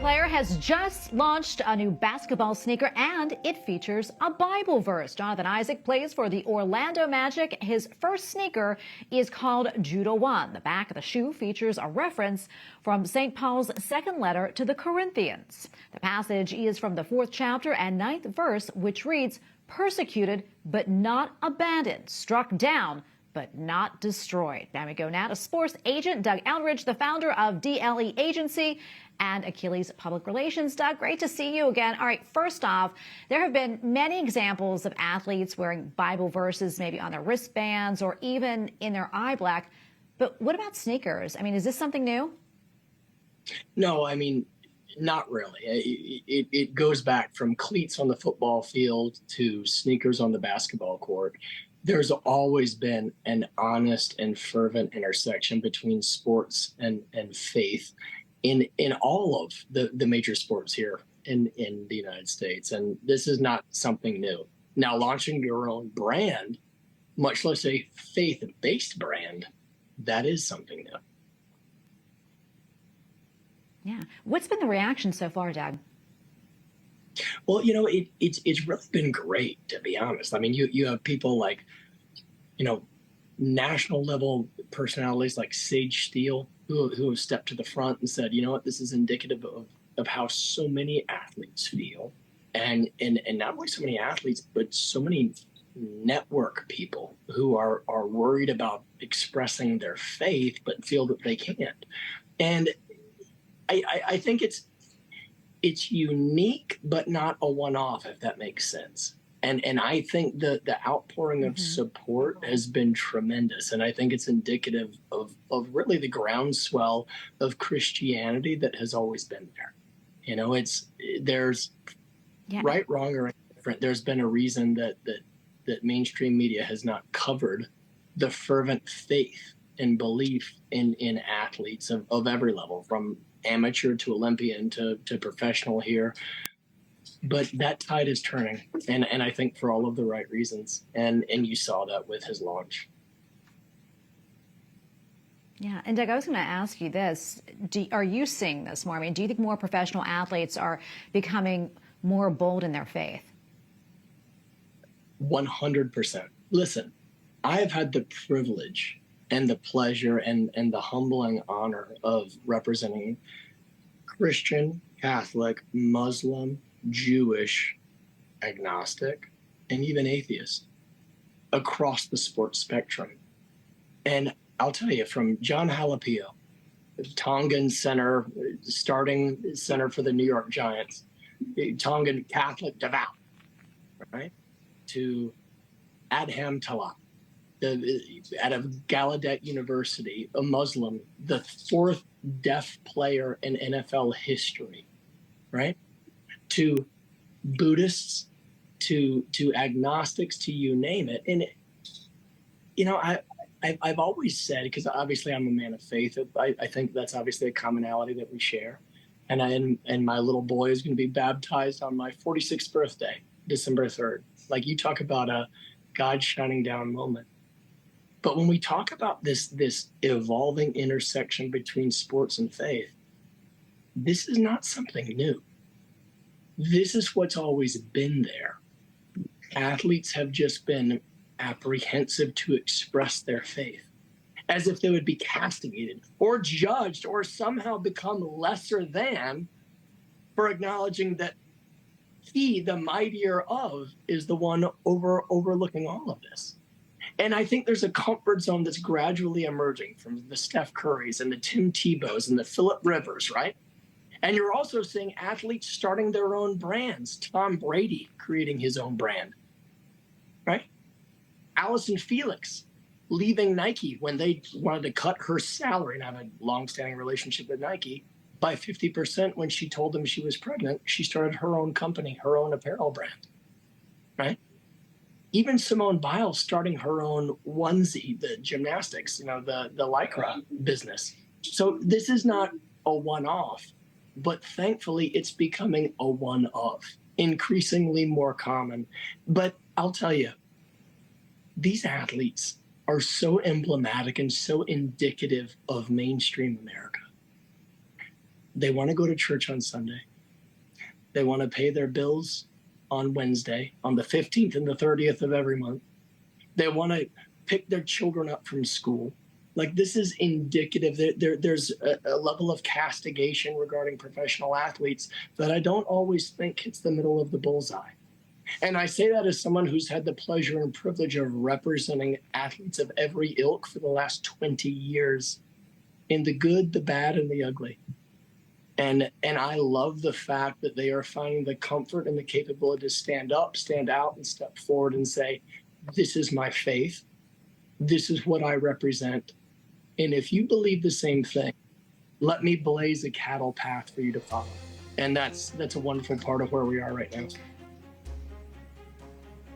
player has just launched a new basketball sneaker, and it features a Bible verse. Jonathan Isaac plays for the Orlando Magic. His first sneaker is called Judah 1. The back of the shoe features a reference from St. Paul's second letter to the Corinthians. The passage is from the 4th chapter and 9th verse, which reads, "Persecuted, but not abandoned, struck down, but not destroyed." Now we go to sports. Agent Doug Eldridge, the founder of DLE Agency and Achilles Public Relations. Doug, great to see you again. All right, first off, there have been many examples of athletes wearing Bible verses maybe on their wristbands or even in their eye black. But what about sneakers? I mean, is this something new? No, I mean, not really. It goes back from cleats on the football field to sneakers on the basketball court. There's always been an honest and fervent intersection between sports and faith in all of the major sports here in the United States. And this is not something new. Now, launching your own brand, much less a faith-based brand, that is something new. Yeah. What's been the reaction so far, Doug? Well, you know, it's really been great, to be honest. I mean, you have people like, you know, national level personalities like Sage Steele who have stepped to the front and said, you know what, this is indicative of how so many athletes feel. And not only so many athletes, but so many network people who are worried about expressing their faith but feel that they can't. And I think it's unique, but not a one-off, if that makes sense. And I think the outpouring of support has been tremendous. And I think it's indicative of really the groundswell of Christianity that has always been there. You know, there's right, wrong, or indifferent. There's been a reason that mainstream media has not covered the fervent faith and belief in athletes of every level, from amateur to Olympian to professional here. But that tide is turning, and I think for all of the right reasons. And you saw that with his launch. Yeah, and Doug, I was going to ask you this. Are you seeing this more? I mean, do you think more professional athletes are becoming more bold in their faith? 100%. Listen, I have had the privilege and the pleasure and the humbling honor of representing Christian, Catholic, Muslim, Jewish, agnostic, and even atheist across the sports spectrum. And I'll tell you, from John Halapio, Tongan center, starting center for the New York Giants, Tongan Catholic devout, right, to Adham Talat, out of Gallaudet University, a Muslim, the 4th deaf player in NFL history, right? To Buddhists, to agnostics, to you name it. And, you know, I've always said, because obviously I'm a man of faith, I think that's obviously a commonality that we share. And my little boy is going to be baptized on my 46th birthday, December 3rd. Like, you talk about a God shining down moment. But when we talk about this evolving intersection between sports and faith, this is not something new. This is what's always been there. Athletes have just been apprehensive to express their faith, as if they would be castigated or judged or somehow become lesser than for acknowledging that he, the mightier of, is the one overlooking all of this. And I think there's a comfort zone that's gradually emerging from the Steph Currys and the Tim Tebows and the Phillip Rivers, right? And you're also seeing athletes starting their own brands. Tom Brady creating his own brand, right? Allison Felix leaving Nike when they wanted to cut her salary and have a long-standing relationship with Nike by 50% when she told them she was pregnant. She started her own company, her own apparel brand, right? Even Simone Biles starting her own onesie, the gymnastics, you know, the Lycra business. So this is not a one-off, but thankfully it's becoming a one-of, increasingly more common. But I'll tell you, these athletes are so emblematic and so indicative of mainstream America. They want to go to church on Sunday. They want to pay their bills on Wednesday, on the 15th and the 30th of every month. They want to pick their children up from school. Like, this is indicative that there's a level of castigation regarding professional athletes that I don't always think hits the middle of the bullseye. And I say that as someone who's had the pleasure and privilege of representing athletes of every ilk for the last 20 years, in the good, the bad, and the ugly. And I love the fact that they are finding the comfort and the capability to stand up, stand out, and step forward and say, this is my faith. This is what I represent. And if you believe the same thing, let me blaze a cattle path for you to follow. And that's a wonderful part of where we are right now.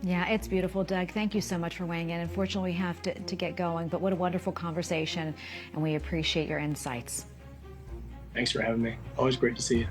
Yeah, it's beautiful, Doug. Thank you so much for weighing in. Unfortunately, we have to get going, but what a wonderful conversation, and we appreciate your insights. Thanks for having me. Always great to see you.